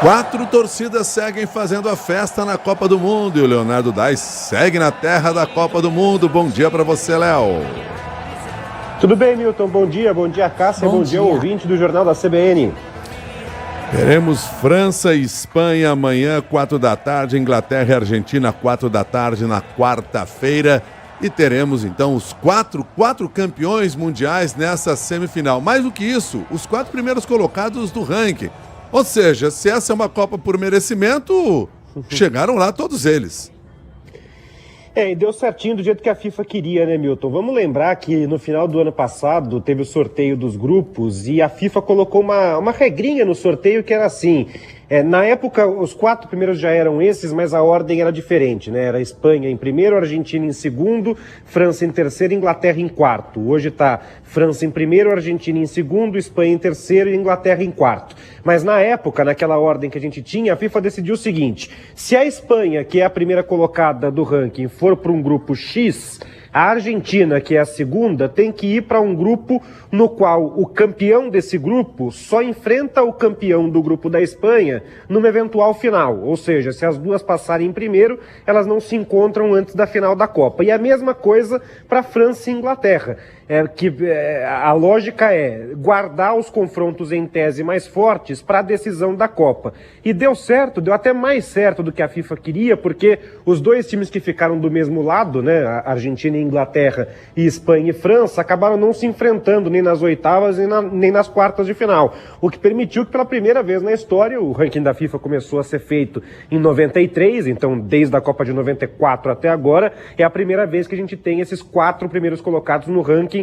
4 torcidas seguem fazendo a festa na Copa do Mundo e o Leonardo Dais segue na terra da Copa do Mundo. Bom dia para você, Léo. Tudo bem, Milton? Bom dia, Cássia, bom dia, ouvinte do Jornal da CBN. Teremos França e Espanha amanhã, 4 da tarde, Inglaterra e Argentina, 4 da tarde na quarta-feira. E teremos, então, os quatro campeões mundiais nessa semifinal. Mais do que isso, os 4 primeiros colocados do ranking. Ou seja, se essa é uma Copa por merecimento, chegaram lá todos eles. E deu certinho do jeito que a FIFA queria, né, Milton? Vamos lembrar que no final do ano passado teve o sorteio dos grupos e a FIFA colocou uma regrinha no sorteio que era assim. Na época, os 4 primeiros já eram esses, mas a ordem era diferente, né? Era Espanha em primeiro, Argentina em segundo, França em terceiro e Inglaterra em quarto. Hoje está França em primeiro, Argentina em segundo, Espanha em terceiro e Inglaterra em quarto. Mas na época, naquela ordem que a gente tinha, a FIFA decidiu o seguinte: se a Espanha, que é a primeira colocada do ranking, for para um grupo X, a Argentina, que é a segunda, tem que ir para um grupo no qual o campeão desse grupo só enfrenta o campeão do grupo da Espanha numa eventual final. Ou seja, se as duas passarem em primeiro, elas não se encontram antes da final da Copa. E a mesma coisa para França e Inglaterra. A lógica é guardar os confrontos em tese mais fortes para a decisão da Copa. E deu certo, deu até mais certo do que a FIFA queria, porque os 2 times que ficaram do mesmo lado, né, a Argentina e Inglaterra e Espanha e França, acabaram não se enfrentando nem nas oitavas nem nas quartas de final. O que permitiu que pela primeira vez na história, o ranking da FIFA começou a ser feito em 93, então desde a Copa de 94 até agora, é a primeira vez que a gente tem esses 4 primeiros colocados no ranking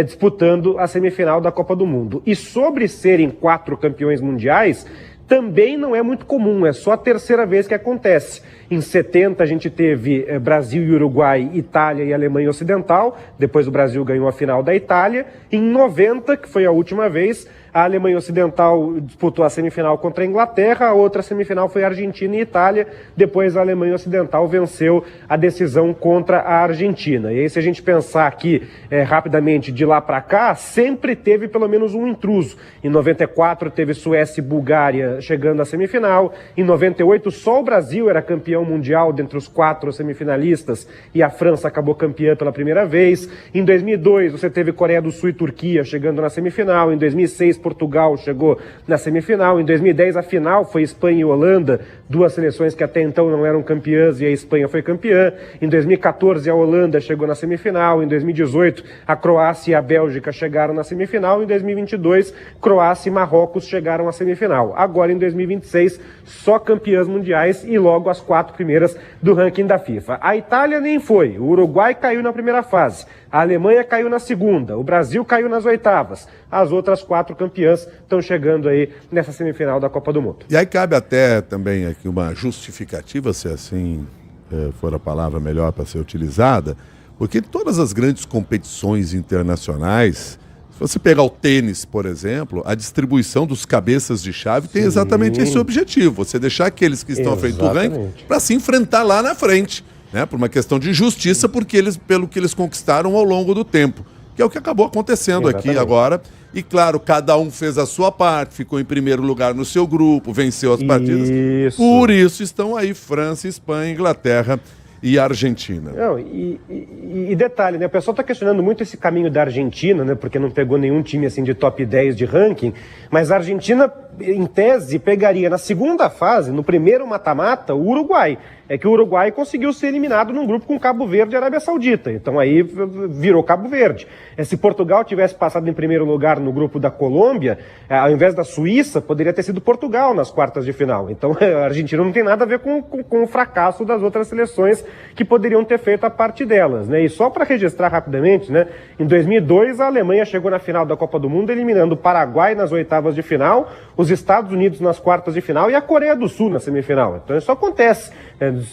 disputando a semifinal da Copa do Mundo. E sobre serem 4 campeões mundiais, também não é muito comum, é só a terceira vez que acontece. Em 70 a gente teve Brasil e Uruguai, Itália e Alemanha Ocidental, depois o Brasil ganhou a final da Itália. Em 90, que foi a última vez, a Alemanha Ocidental disputou a semifinal contra a Inglaterra, a outra semifinal foi a Argentina e Itália, depois a Alemanha Ocidental venceu a decisão contra a Argentina. E aí, se a gente pensar aqui rapidamente de lá para cá, sempre teve pelo menos um intruso. Em 94 teve Suécia e Bulgária chegando à semifinal, em 98 só o Brasil era campeão mundial dentre os 4 semifinalistas e a França acabou campeã pela primeira vez. Em 2002 você teve Coreia do Sul e Turquia chegando na semifinal, em 2006 Portugal chegou na semifinal. Em 2010, a final foi Espanha e Holanda, 2 seleções que até então não eram campeãs e a Espanha foi campeã. Em 2014, a Holanda chegou na semifinal. Em 2018, a Croácia e a Bélgica chegaram na semifinal. Em 2022, Croácia e Marrocos chegaram à semifinal. Agora, em 2026, só campeãs mundiais e logo as 4 primeiras do ranking da FIFA. A Itália nem foi. O Uruguai caiu na primeira fase. A Alemanha caiu na segunda. O Brasil caiu nas oitavas. As outras 4 campeãs estão chegando aí nessa semifinal da Copa do Mundo. E aí cabe até também aqui uma justificativa, se assim for a palavra melhor para ser utilizada, porque todas as grandes competições internacionais, se você pegar o tênis, por exemplo, a distribuição dos cabeças de chave tem exatamente esse objetivo, você deixar aqueles que estão à frente do ranking para se enfrentar lá na frente, né, por uma questão de justiça, pelo que eles conquistaram ao longo do tempo, que é o que acabou acontecendo aqui agora. E claro, cada um fez a sua parte, ficou em primeiro lugar no seu grupo, venceu as partidas. Por isso estão aí França, Espanha, Inglaterra e Argentina. Não, e detalhe, né? O pessoal está questionando muito esse caminho da Argentina, né? Porque não pegou nenhum time assim de top 10 de ranking, mas a Argentina, em tese, pegaria na segunda fase, no primeiro mata-mata, o Uruguai. É que o Uruguai conseguiu ser eliminado num grupo com Cabo Verde e Arábia Saudita. Então aí virou Cabo Verde. Se Portugal tivesse passado em primeiro lugar no grupo da Colômbia, ao invés da Suíça, poderia ter sido Portugal nas quartas de final. Então a Argentina não tem nada a ver com o fracasso das outras seleções que poderiam ter feito a parte delas, né? E só para registrar rapidamente, né? Em 2002 a Alemanha chegou na final da Copa do Mundo eliminando o Paraguai nas oitavas de final, os Estados Unidos nas quartas de final e a Coreia do Sul na semifinal. Então isso acontece.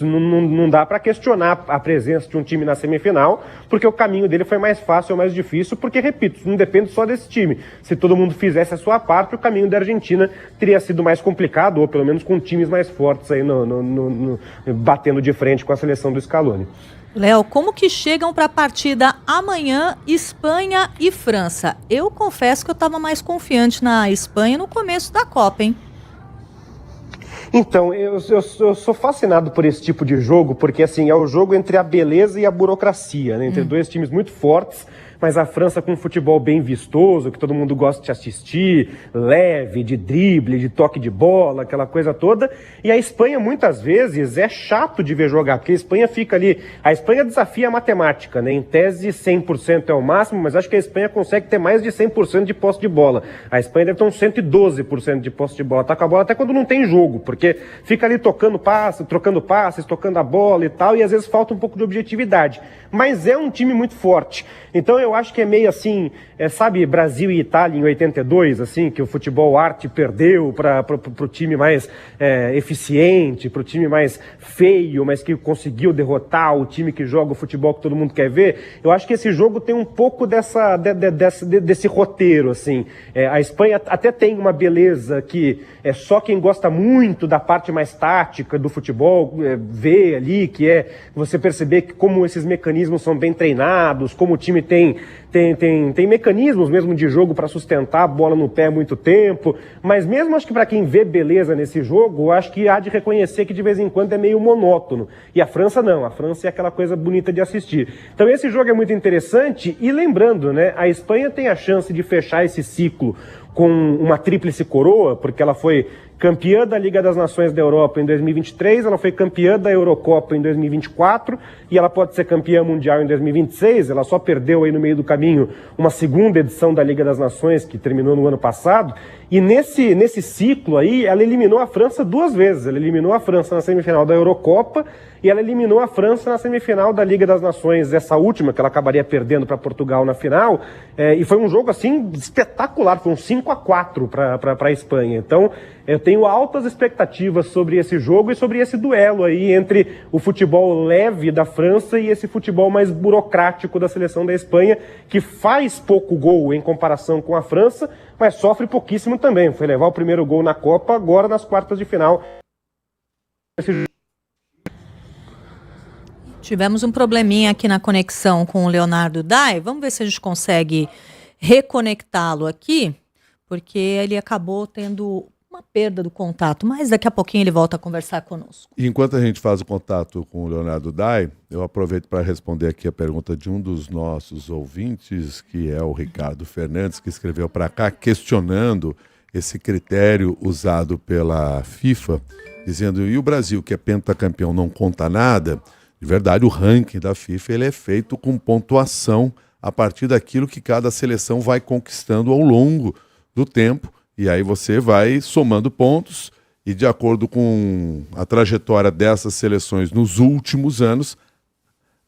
Não dá para questionar a presença de um time na semifinal, porque o caminho dele foi mais fácil ou mais difícil, porque, repito, não depende só desse time. Se todo mundo fizesse a sua parte, o caminho da Argentina teria sido mais complicado, ou pelo menos com times mais fortes aí batendo de frente com a seleção do Scaloni. Léo, como que chegam para a partida amanhã Espanha e França? Eu confesso que eu estava mais confiante na Espanha no começo da Copa, hein? Então, eu sou fascinado por esse tipo de jogo, porque assim, é o jogo entre a beleza e a burocracia, né? Entre dois times muito fortes, mas a França com um futebol bem vistoso, que todo mundo gosta de assistir, leve, de drible, de toque de bola, aquela coisa toda. E a Espanha, muitas vezes, é chato de ver jogar, porque a Espanha fica ali... A Espanha desafia a matemática, né? Em tese, 100% é o máximo, mas acho que a Espanha consegue ter mais de 100% de posse de bola. A Espanha deve ter uns 112% de posse de bola. Tá com a bola até quando não tem jogo, porque fica ali trocando passes, tocando a bola e tal, e às vezes falta um pouco de objetividade. Mas é um time muito forte. Então eu acho que é meio assim, sabe, Brasil e Itália em 82, assim, que o futebol arte perdeu para o time mais eficiente, para o time mais feio, mas que conseguiu derrotar o time que joga o futebol que todo mundo quer ver. Eu acho que esse jogo tem um pouco desse roteiro, assim. A Espanha até tem uma beleza que só quem gosta muito da parte mais tática do futebol vê ali, que é você perceber que como esses mecanismos são bem treinados, como o time tem mecanismos mesmo de jogo para sustentar a bola no pé muito tempo, mas mesmo acho que para quem vê beleza nesse jogo, acho que há de reconhecer que de vez em quando é meio monótono. E a França não, a França é aquela coisa bonita de assistir. Então esse jogo é muito interessante e lembrando, né, a Espanha tem a chance de fechar esse ciclo com uma tríplice coroa, porque ela foi campeã da Liga das Nações da Europa em 2023, ela foi campeã da Eurocopa em 2024 e ela pode ser campeã mundial em 2026, ela só perdeu aí no meio do caminho uma segunda edição da Liga das Nações, que terminou no ano passado, e nesse ciclo aí, ela eliminou a França 2 vezes, ela eliminou a França na semifinal da Eurocopa e ela eliminou a França na semifinal da Liga das Nações, essa última, que ela acabaria perdendo para Portugal na final, e foi um jogo, assim, espetacular, foi um 5-4 para a Espanha. Então, eu tenho altas expectativas sobre esse jogo e sobre esse duelo aí entre o futebol leve da França e esse futebol mais burocrático da seleção da Espanha, que faz pouco gol em comparação com a França, mas sofre pouquíssimo também. Foi levar o primeiro gol na Copa, agora nas quartas de final. Tivemos um probleminha aqui na conexão com o Leonardo Dai. Vamos ver se a gente consegue reconectá-lo aqui, porque ele acabou tendo uma perda do contato, mas daqui a pouquinho ele volta a conversar conosco. E enquanto a gente faz o contato com o Leonardo Dai, eu aproveito para responder aqui a pergunta de um dos nossos ouvintes, que é o Ricardo Fernandes, que escreveu para cá questionando esse critério usado pela FIFA, dizendo, e o Brasil, que é pentacampeão, não conta nada? De verdade, o ranking da FIFA ele é feito com pontuação a partir daquilo que cada seleção vai conquistando ao longo do tempo. E aí você vai somando pontos e, de acordo com a trajetória dessas seleções nos últimos anos,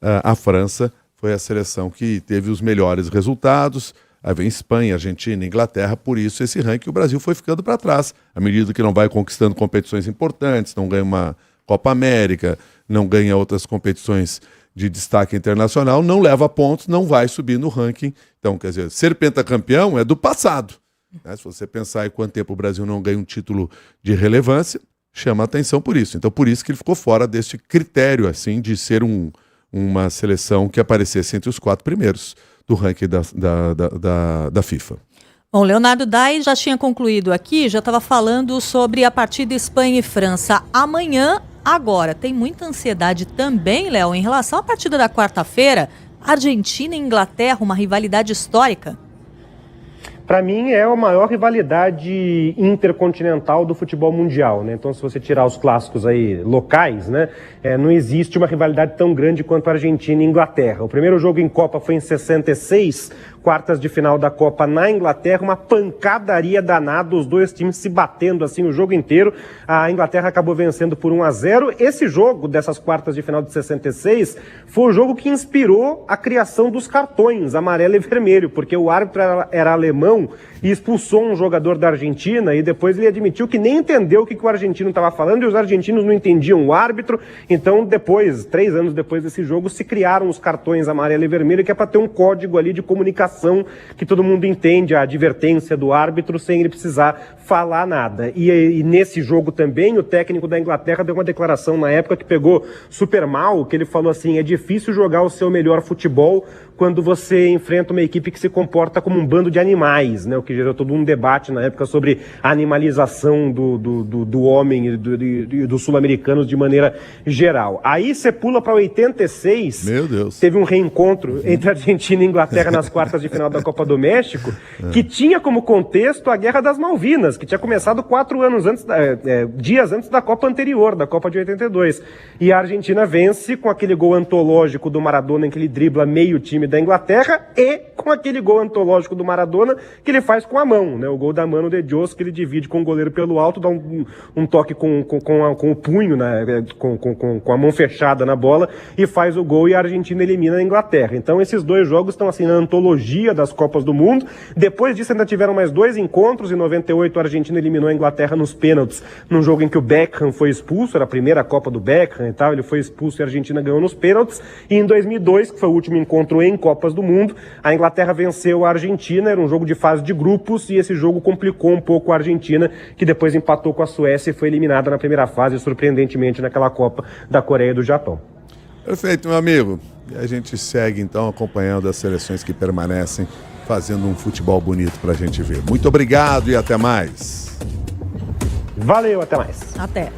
a França foi a seleção que teve os melhores resultados. Aí vem Espanha, Argentina, Inglaterra, por isso esse ranking o Brasil foi ficando para trás. À medida que não vai conquistando competições importantes, não ganha uma Copa América, não ganha outras competições de destaque internacional, não leva pontos, não vai subir no ranking. Então, quer dizer, ser pentacampeão é do passado. Né? Se você pensar em quanto tempo o Brasil não ganha um título de relevância, chama a atenção por isso. Então, por isso que ele ficou fora deste critério, assim, de ser uma seleção que aparecesse entre os 4 primeiros do ranking da FIFA. Bom, Leonardo Dai já tinha concluído aqui, já estava falando sobre a partida Espanha e França amanhã. Agora, tem muita ansiedade também, Léo, em relação à partida da quarta-feira, Argentina e Inglaterra, uma rivalidade histórica. Para mim, é a maior rivalidade intercontinental do futebol mundial, né? Então, se você tirar os clássicos aí locais, né, não existe uma rivalidade tão grande quanto a Argentina e Inglaterra. O primeiro jogo em Copa foi em 66, quartas de final da Copa na Inglaterra, uma pancadaria danada, os dois times se batendo assim o jogo inteiro. A Inglaterra acabou vencendo por 1-0. Esse jogo dessas quartas de final de 66 foi o jogo que inspirou a criação dos cartões amarelo e vermelho, porque o árbitro era alemão e expulsou um jogador da Argentina e depois ele admitiu que nem entendeu o que o argentino estava falando e os argentinos não entendiam o árbitro. Então depois, 3 anos depois desse jogo, se criaram os cartões amarelo e vermelho, que é para ter um código ali de comunicação que todo mundo entende a advertência do árbitro sem ele precisar falar nada. E nesse jogo também o técnico da Inglaterra deu uma declaração na época que pegou super mal, que ele falou assim, é difícil jogar o seu melhor futebol quando você enfrenta uma equipe que se comporta como um bando de animais, né? O que gerou todo um debate na época sobre a animalização do homem e dos sul-americanos de maneira geral. Aí você pula para 86, Meu Deus. Teve um reencontro entre Argentina e Inglaterra nas quartas de final da Copa do México, que tinha como contexto a Guerra das Malvinas, que tinha começado 4 anos antes, dias antes da Copa anterior, da Copa de 82. E a Argentina vence com aquele gol antológico do Maradona, em que ele dribla meio time da Inglaterra, e com aquele gol antológico do Maradona que ele faz com a mão, né? O gol da Mano de Dios, que ele divide com o goleiro pelo alto, dá um toque com o punho, né? com a mão fechada na bola, e faz o gol, e a Argentina elimina a Inglaterra. Então esses 2 jogos estão assim na antologia das Copas do Mundo. Depois disso ainda tiveram mais 2 encontros. Em 98 a Argentina eliminou a Inglaterra nos pênaltis, num jogo em que o Beckham foi expulso, era a primeira Copa do Beckham e tal, ele foi expulso e a Argentina ganhou nos pênaltis. E em 2002, que foi o último encontro em Copas do Mundo, a Inglaterra venceu a Argentina, era um jogo de fase de grupos, e esse jogo complicou um pouco a Argentina, que depois empatou com a Suécia e foi eliminada na primeira fase, surpreendentemente, naquela Copa da Coreia e do Japão. Perfeito, meu amigo. E a gente segue, então, acompanhando as seleções que permanecem, fazendo um futebol bonito pra gente ver. Muito obrigado e até mais. Valeu, até mais. Até.